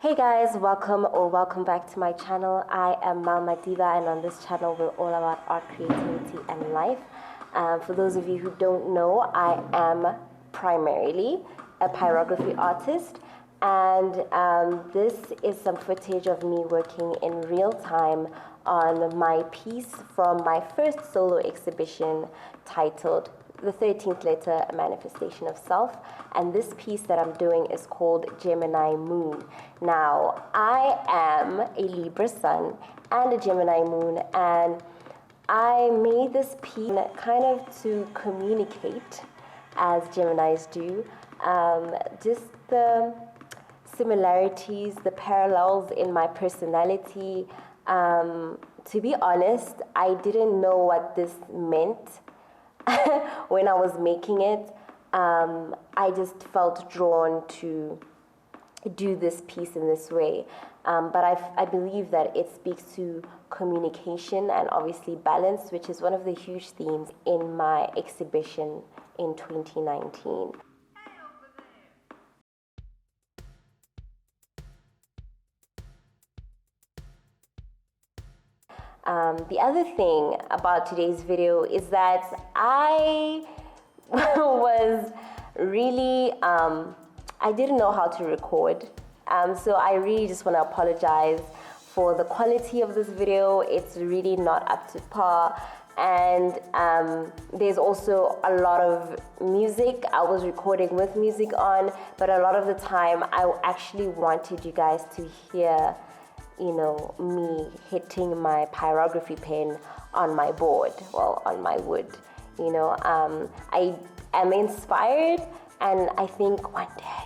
Hey guys, welcome back to my channel. I am Madiba, and on this channel we're all about art, creativity and life. For those of you who don't know, I am primarily a pyrography artist, and this is some footage of me working in real time on my piece from my first solo exhibition titled The 13th Letter, A Manifestation of Self. And this piece that I'm doing is called Gemini Moon. Now, I am a Libra sun and a Gemini moon, and I made this piece kind of to communicate, as Geminis do, just the similarities, the parallels in my personality. To be honest, I didn't know what this meant when I was making it. I just felt drawn to do this piece in this way. But I believe that it speaks to communication and obviously balance, which is one of the huge themes in my exhibition in 2019. The other thing about today's video is that I was really, I didn't know how to record. So I really just want to apologize for the quality of this video. It's really not up to par. And there's also a lot of music. I was recording with music on, but a lot of the time I actually wanted you guys to hear, me hitting my pyrography pen on my board, on my wood. I am inspired, and I think one day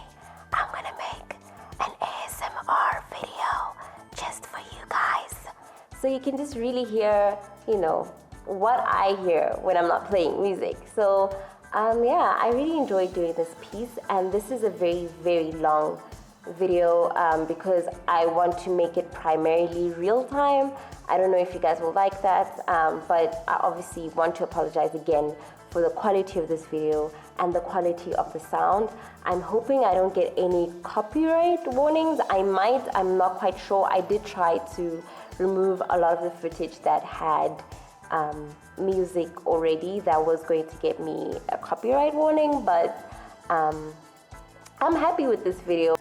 I'm gonna make an ASMR video just for you guys, so you can just really hear, what I hear when I'm not playing music. So I really enjoyed doing this piece, and this is a very, very long video because I want to make it primarily real time. I don't know if you guys will like that, but I obviously want to apologize again for the quality of this video and the quality of the sound. I'm hoping I don't get any copyright warnings. I might, I'm not quite sure. I did try to remove a lot of the footage that had music already that was going to get me a copyright warning, but I'm happy with this video.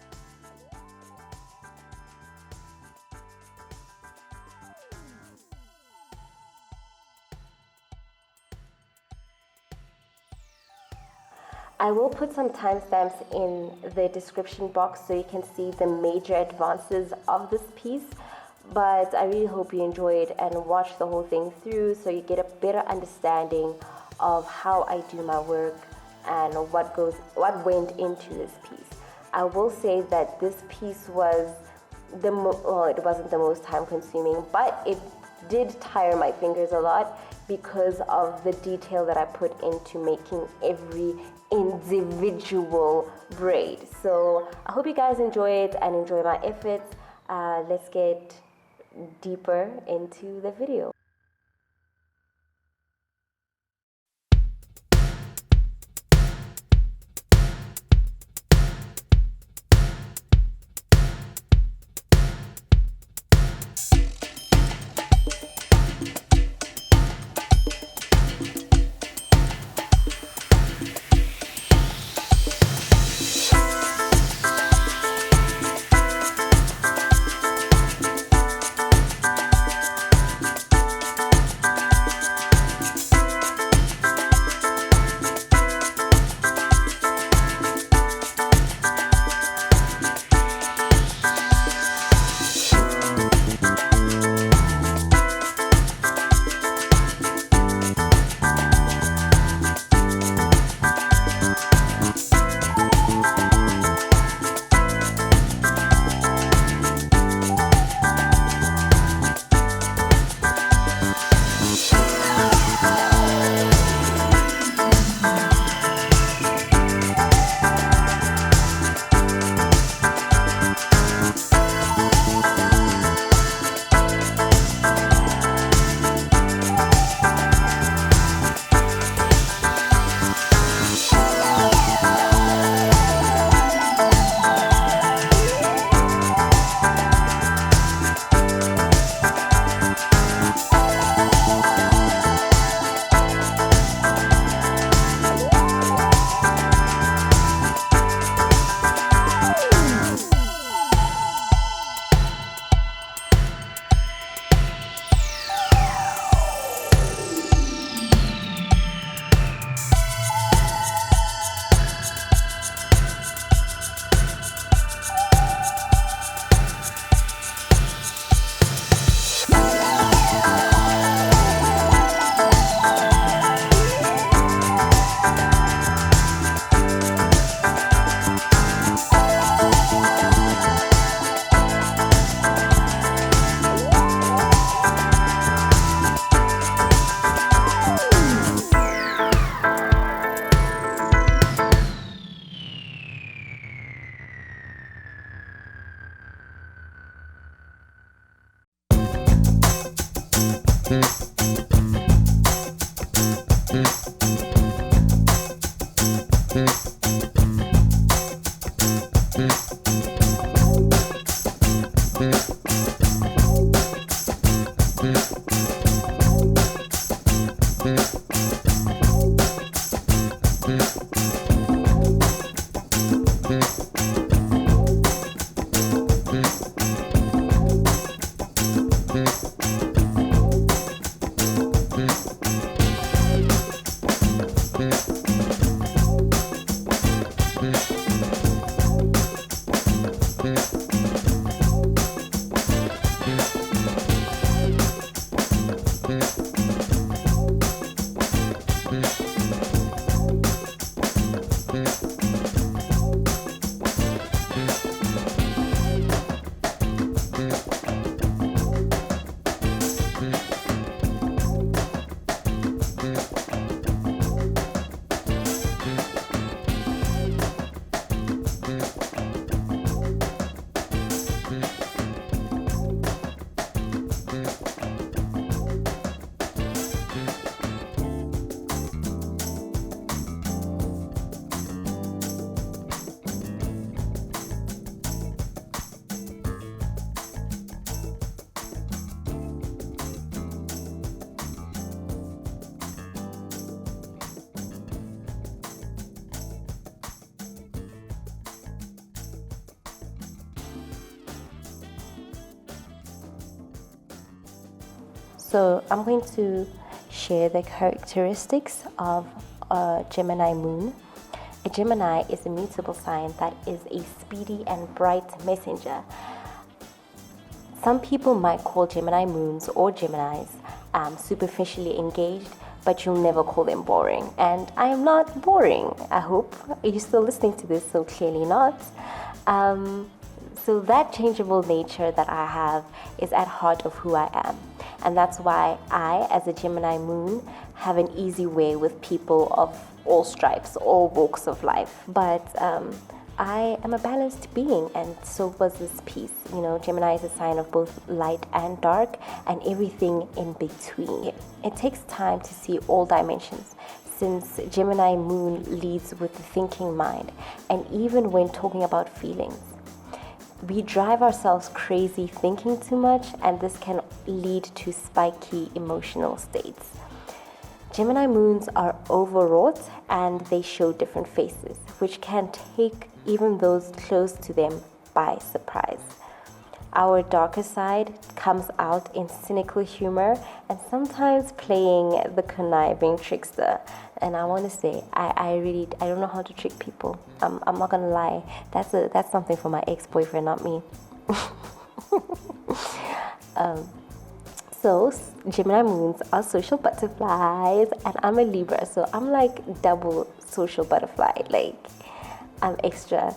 I will put some timestamps in the description box so you can see the major advances of this piece, but I really hope you enjoy it and watch the whole thing through so you get a better understanding of how I do my work and what went into this piece. I will say that this piece was it wasn't the most time consuming, but it did tire my fingers a lot because of the detail that I put into making every individual braid. So I hope you guys enjoy it and enjoy my efforts. Let's get deeper into the video. So I'm going to share the characteristics of a Gemini Moon. A Gemini is a mutable sign that is a speedy and bright messenger. Some people might call Gemini Moons or Geminis superficially engaged, but you'll never call them boring. And I am not boring, I hope. Are you still listening to this? So clearly not. So that changeable nature that I have is at heart of who I am. And that's why I, as a Gemini Moon, have an easy way with people of all stripes, all walks of life. But I am a balanced being, and so was this piece. You know, Gemini is a sign of both light and dark, and everything in between. It takes time to see all dimensions, since Gemini Moon leads with the thinking mind, and even when talking about feelings. We drive ourselves crazy thinking too much, and this can lead to spiky emotional states. Gemini moons are overwrought and they show different faces, which can take even those close to them by surprise. Our darker side comes out in cynical humor and sometimes playing the conniving trickster. And I want to say, I don't know how to trick people. I'm not gonna lie. That's something for my ex-boyfriend, not me. So Gemini moons are social butterflies, and I'm a Libra, so I'm like double social butterfly. Like, I'm extra.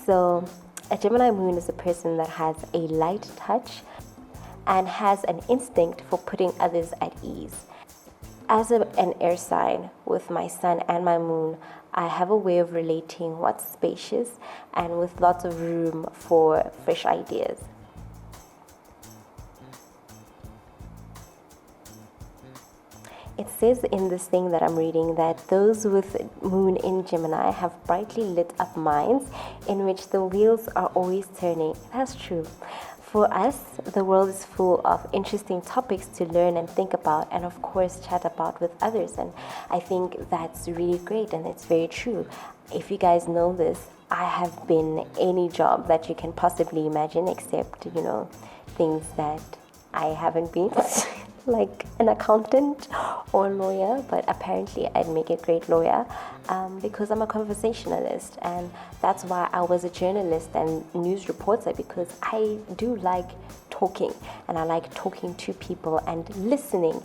So a Gemini moon is a person that has a light touch and has an instinct for putting others at ease. As an air sign with my sun and my moon, I have a way of relating what's spacious and with lots of room for fresh ideas. It says in this thing that I'm reading that those with moon in Gemini have brightly lit up minds in which the wheels are always turning. That's true. For us, the world is full of interesting topics to learn and think about, and of course chat about with others. And I think that's really great, and it's very true. If you guys know this, I have been any job that you can possibly imagine, except, you know, things that I haven't been. Like an accountant or a lawyer, but apparently I'd make a great lawyer because I'm a conversationalist, and that's why I was a journalist and news reporter, because I do like talking, and I like talking to people and listening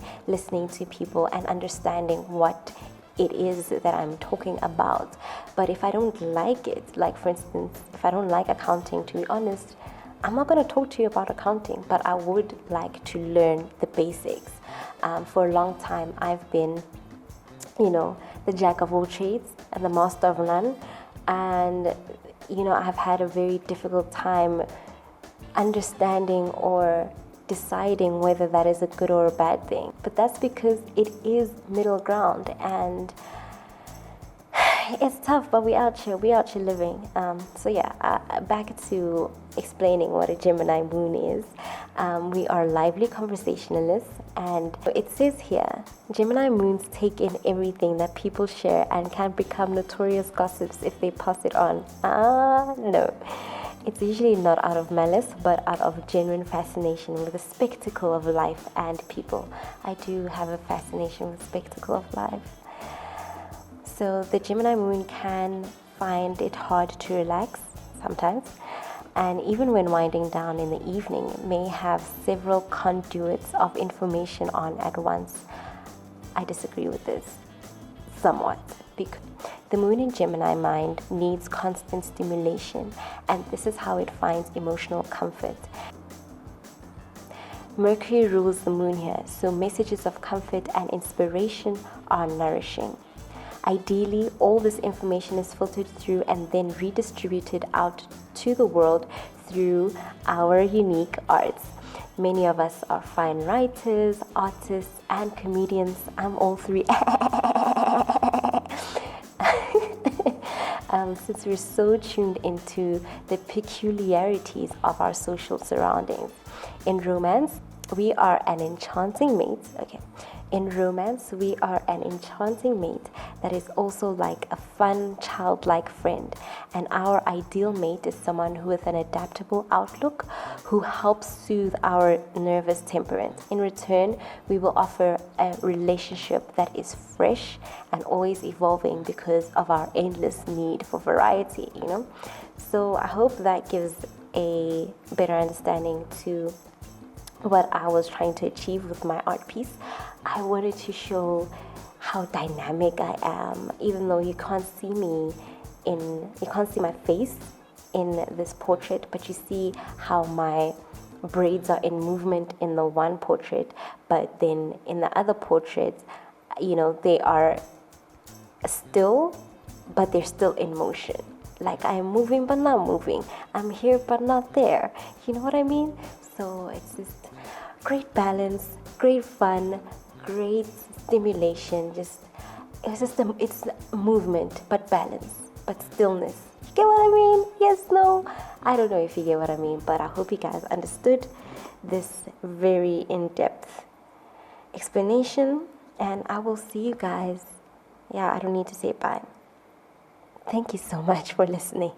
to people and understanding what it is that I'm talking about. But if I don't like it, like for instance, if I don't like accounting, to be honest, I'm not going to talk to you about accounting, but I would like to learn the basics. For a long time, I've been, you know, the jack of all trades and the master of none. And, you know, I've had a very difficult time understanding or deciding whether that is a good or a bad thing. But that's because it is middle ground. And it's tough, but we out here living. So yeah, back to explaining what a Gemini Moon is. We are lively conversationalists, and it says here, Gemini Moons take in everything that people share and can become notorious gossips if they pass it on. No. It's usually not out of malice, but out of genuine fascination with the spectacle of life and people. I do have a fascination with spectacle of life. So the Gemini Moon can find it hard to relax sometimes, and even when winding down in the evening, may have several conduits of information on at once. I disagree with this somewhat, because the Moon in Gemini mind needs constant stimulation, and this is how it finds emotional comfort. Mercury rules the Moon here, so messages of comfort and inspiration are nourishing. Ideally, all this information is filtered through and then redistributed out to the world through our unique arts. Many of us are fine writers, artists, and comedians. I'm all three. Since we're so tuned into the peculiarities of our social surroundings. In romance, we are an enchanting mate. In romance, we are an enchanting mate that is also like a fun, childlike friend. And our ideal mate is someone who with an adaptable outlook, who helps soothe our nervous temperament. In return, we will offer a relationship that is fresh and always evolving because of our endless need for variety, So I hope that gives a better understanding to what I was trying to achieve with my art piece. I wanted to show how dynamic I am, even though you can't see my face in this portrait, but you see how my braids are in movement in the one portrait, but then in the other portrait, they are still, but they're still in motion. Like I am moving but not moving. I'm here but not there. You know what I mean? So it's just great balance, great fun, great stimulation. It's movement, but balance, but stillness. You get what I mean? Yes, no? I don't know if you get what I mean, but I hope you guys understood this very in-depth explanation, and I will see you guys. Yeah, I don't need to say bye. Thank you so much for listening.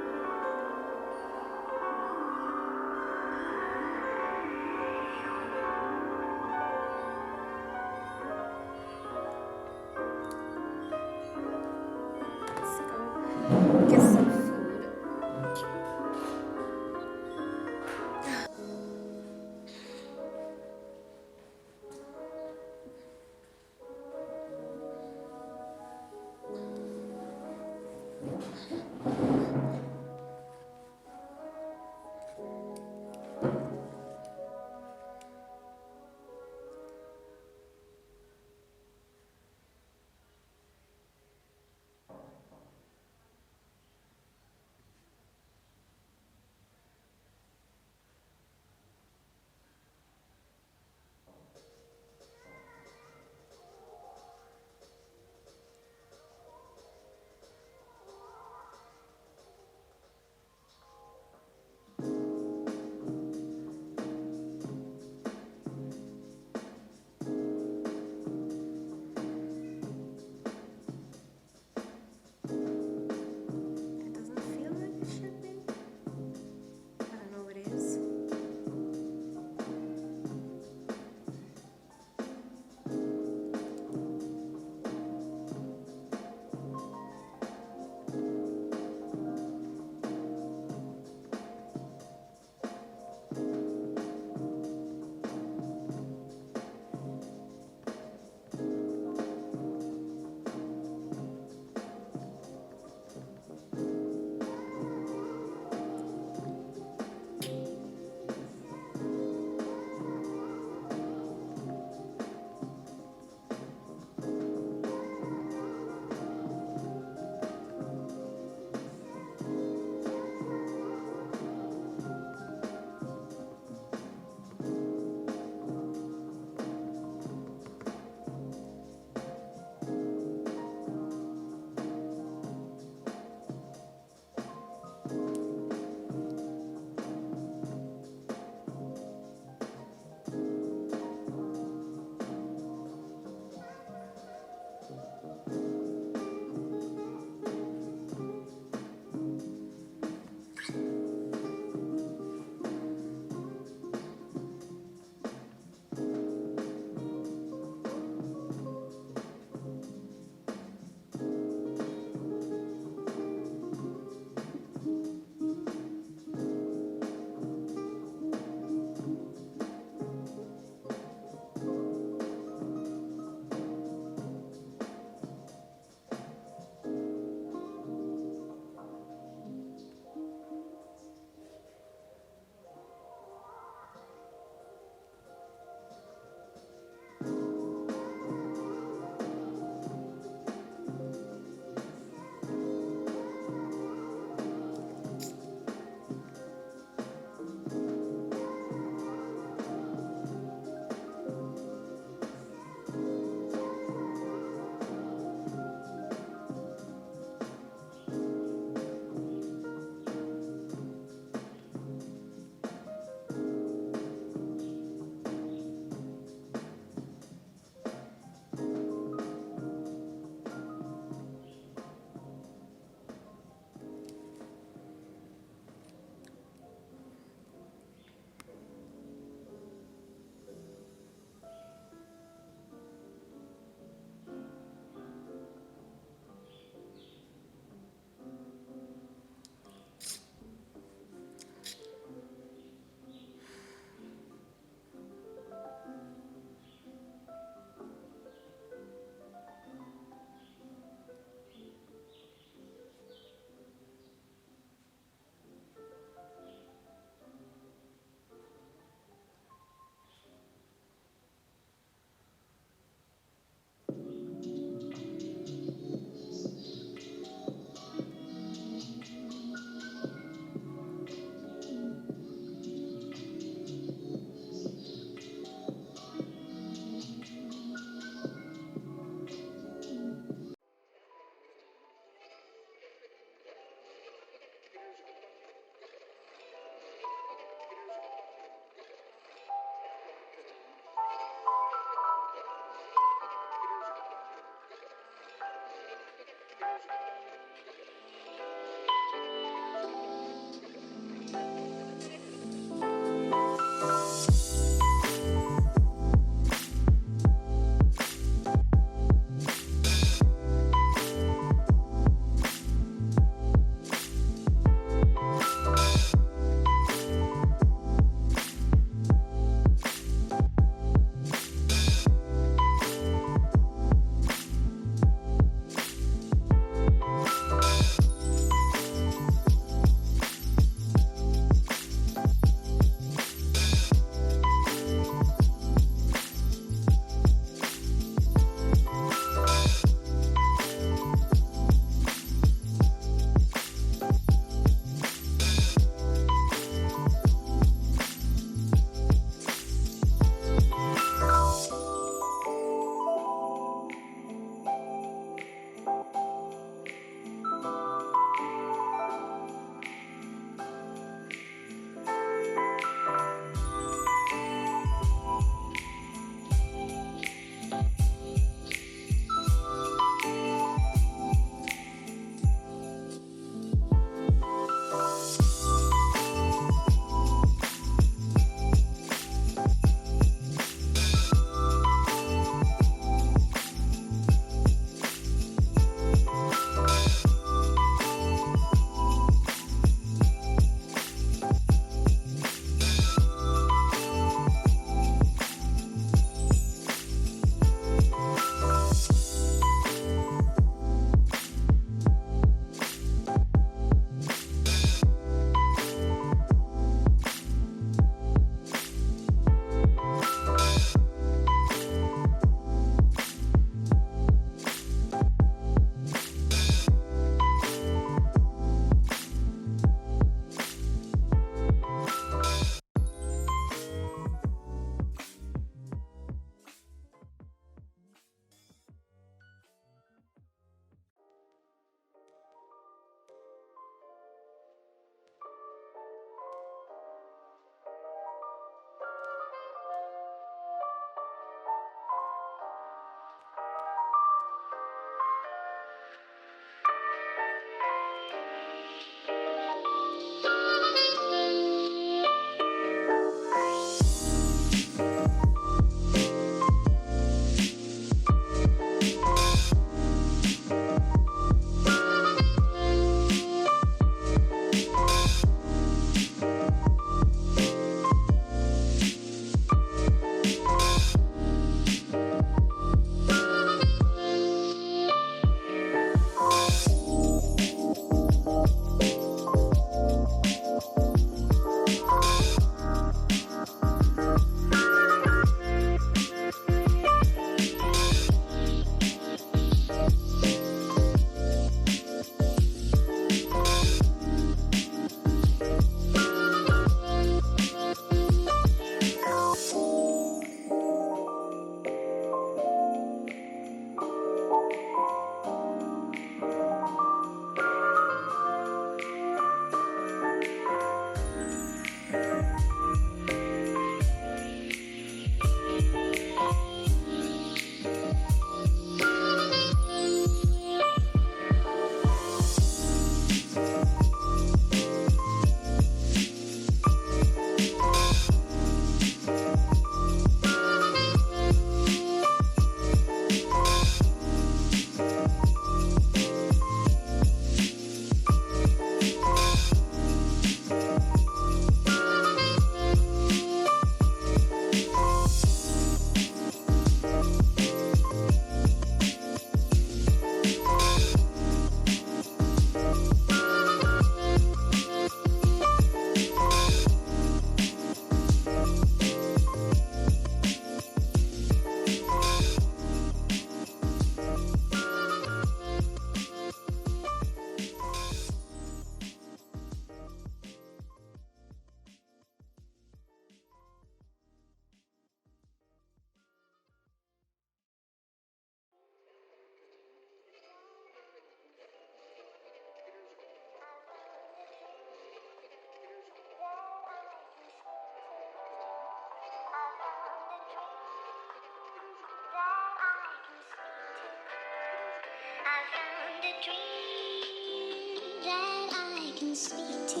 dream that I can speak to.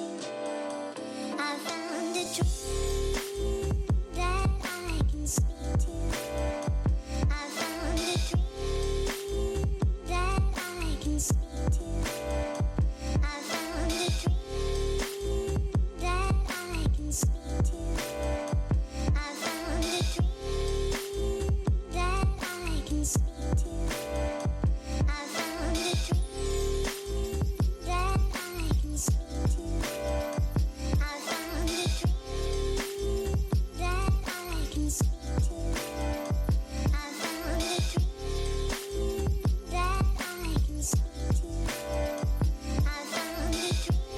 I found a dream that I can speak to. I found a dream that I can speak to. I found a dream that I can speak to. I found a dream that I can speak to. I found a dream that I can speak to. I found a dream that I can speak to. I found a dream that I can speak to. I found a dream that I can speak to. I found a dream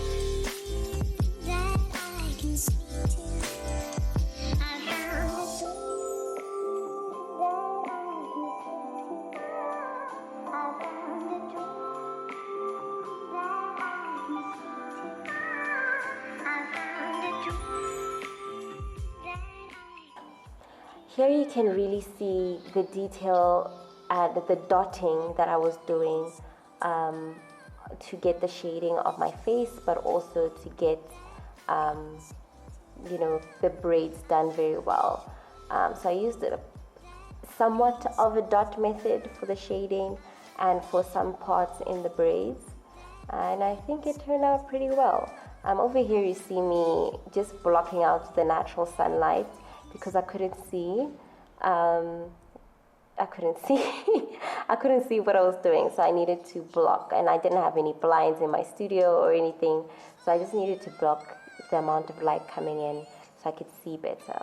that I can speak to. I found a dream that I can speak to. I found a dream that I Here you can really see the detail and the dotting that I was doing to get the shading of my face, but also to get the braids done very well. So I used somewhat of a dot method for the shading and for some parts in the braids, and I think it turned out pretty well. Over here you see me just blocking out the natural sunlight because I couldn't see I couldn't see what I was doing, so I needed to block, and I didn't have any blinds in my studio or anything, so I just needed to block the amount of light coming in so I could see better.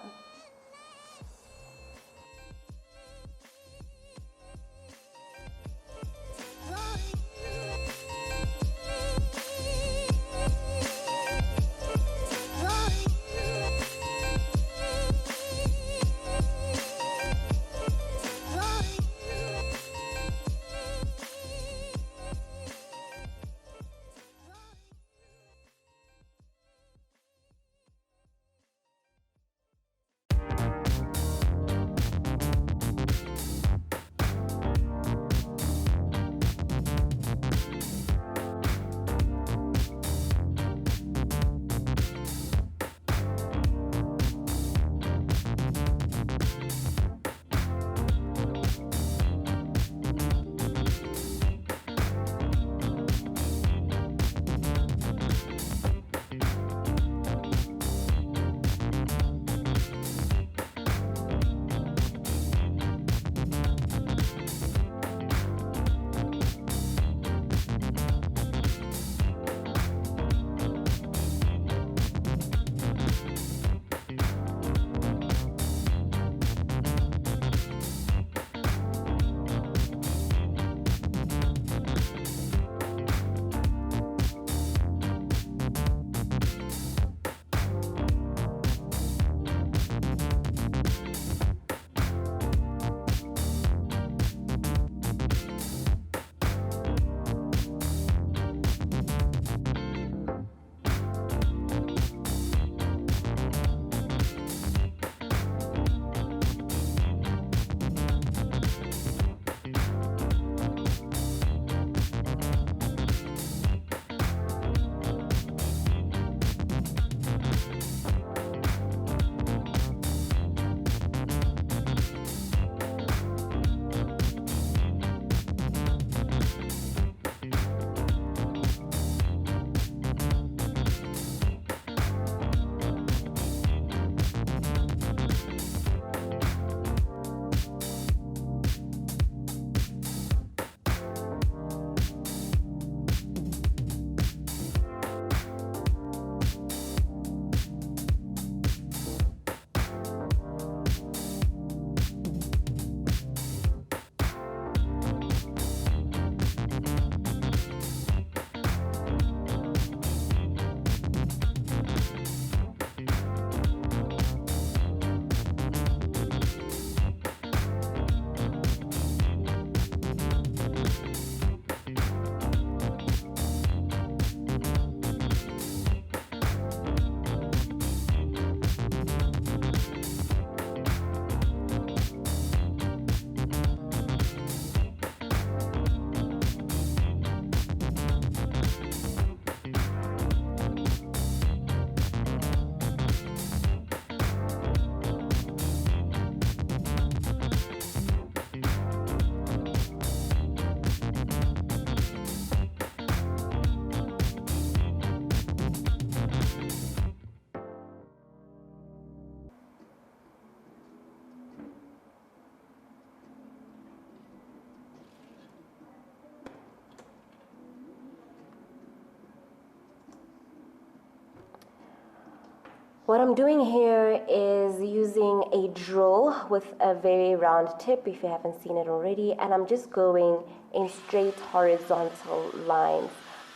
What I'm doing here is using a drill with a very round tip, if you haven't seen it already, and I'm just going in straight horizontal lines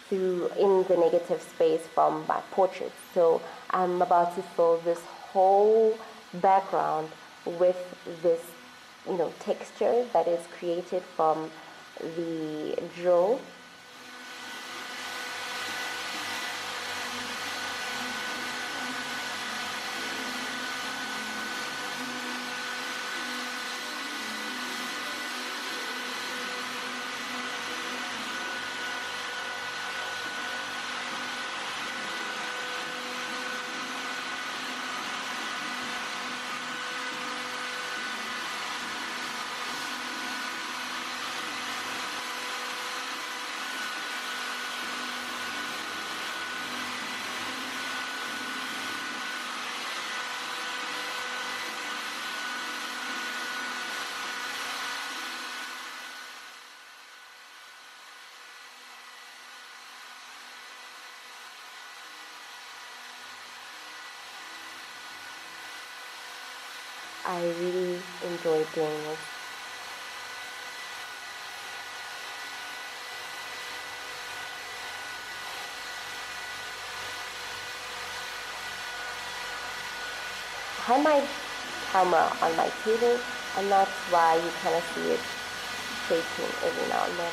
through in the negative space from my portrait. So I'm about to fill this whole background with this, texture that is created from the drill. I really enjoy doing this. I had my camera on my table, and that's why you kind of see it shaking every now and then.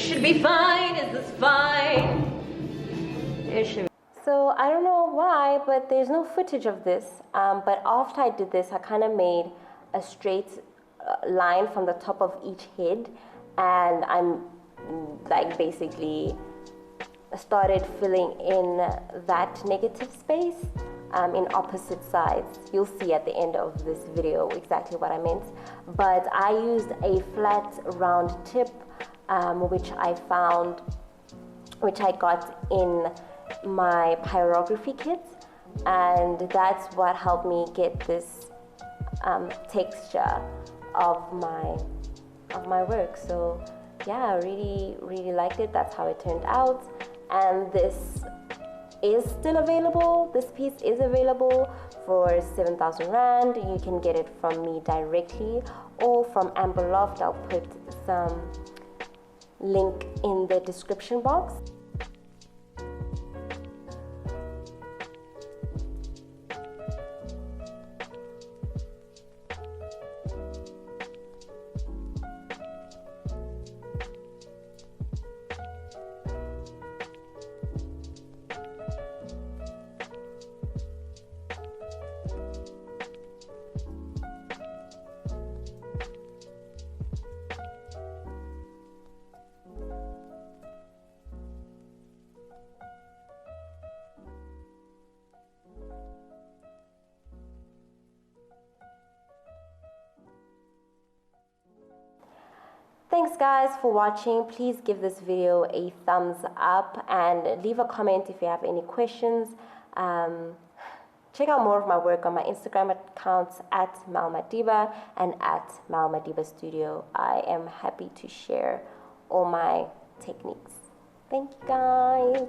should be fine. Is this fine? It should be. So I don't know why, but there's no footage of this. But after I did this, I kind of made a straight line from the top of each head, and I'm like basically started filling in that negative space in opposite sides. You'll see at the end of this video exactly what I meant. But I used a flat round tip, which I got in my pyrography kit, and that's what helped me get this texture of my work. So yeah, I really liked it. That's how it turned out. And this is still available. This piece is available for 7,000 Rand. You can get it from me directly or from Amber Loft. I'll put some link in the description box. Thanks guys for watching. Please give this video a thumbs up and leave a comment if you have any questions. Check out more of my work on my Instagram accounts at Madiba and at Madiba Studio. I am happy to share all my techniques. Thank you guys.